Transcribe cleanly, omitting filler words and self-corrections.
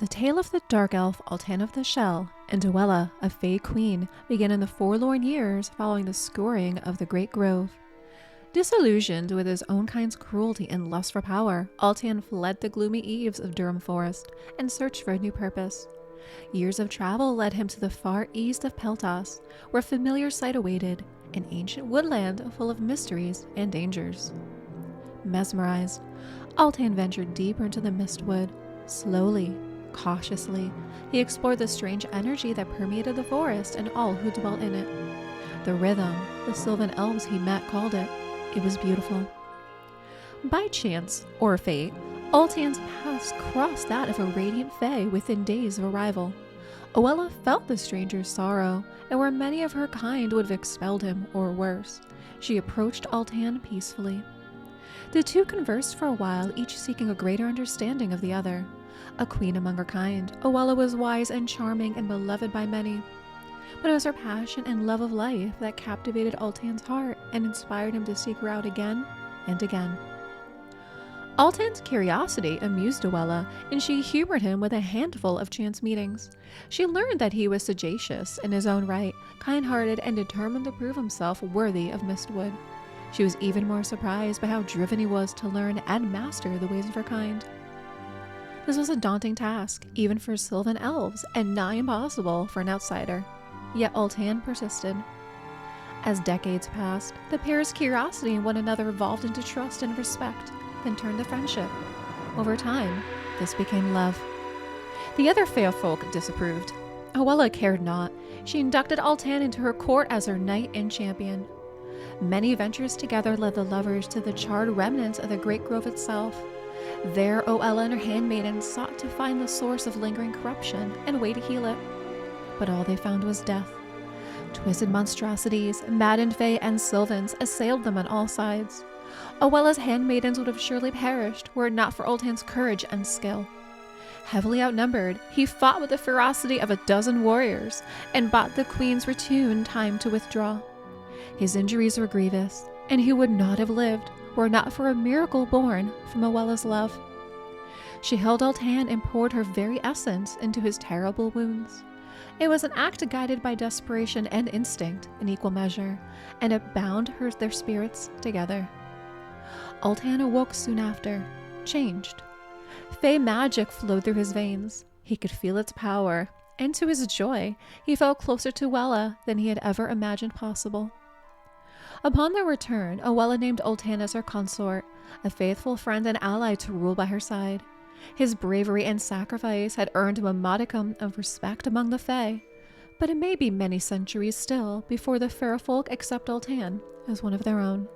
The tale of the dark elf Ultan of the Shell and Oella, a Fey queen, began in the forlorn years following the scouring of the Great Grove. Disillusioned with his own kind's cruelty and lust for power, Ultan fled the gloomy eaves of Durham Forest and searched for a new purpose. Years of travel led him to the far east of Peltas, where a familiar sight awaited, an ancient woodland full of mysteries and dangers. Mesmerized, Ultan ventured deeper into the mistwood. Slowly, cautiously, he explored the strange energy that permeated the forest and all who dwelt in it. The rhythm, the sylvan elves he met called it. It was beautiful. By chance, or fate, Ultan's paths crossed that of a radiant fae within days of arrival. Oella felt the stranger's sorrow, and where many of her kind would have expelled him, or worse, she approached Ultan peacefully. The two conversed for a while, each seeking a greater understanding of the other. A queen among her kind, Oella was wise and charming and beloved by many. But it was her passion and love of life that captivated Ultan's heart and inspired him to seek her out again and again. Ultan's curiosity amused Oella, and she humored him with a handful of chance meetings. She learned that he was sagacious in his own right, kind-hearted, and determined to prove himself worthy of Mistwood. She was even more surprised by how driven he was to learn and master the ways of her kind. This was a daunting task, even for sylvan elves, and nigh impossible for an outsider. Yet Ultan persisted. As decades passed, the pair's curiosity in one another evolved into trust and respect, then turned to friendship. Over time, this became love. The other fair folk disapproved. Oella cared not. She inducted Ultan into her court as her knight and champion. Many ventures together led the lovers to the charred remnants of the Great Grove itself. There, Oella and her handmaidens sought to find the source of lingering corruption and a way to heal it. But all they found was death. Twisted monstrosities, maddened fae, and sylvans assailed them on all sides. Oella's handmaidens would have surely perished were it not for Ultan's courage and skill. Heavily outnumbered, he fought with the ferocity of a dozen warriors and bought the queen's Retune time to withdraw. His injuries were grievous, and he would not have lived were it not for a miracle born from Oella's love. She held Ultan and poured her very essence into his terrible wounds. It was an act guided by desperation and instinct in equal measure, and it bound their spirits together. Ultan awoke soon after, changed. Fey magic flowed through his veins. He could feel its power, and to his joy, he felt closer to Oella than he had ever imagined possible. Upon their return, Oella named Ultan as her consort, a faithful friend and ally to rule by her side. His bravery and sacrifice had earned him a modicum of respect among the Fae, but it may be many centuries still before the fair folk accept Ultan as one of their own.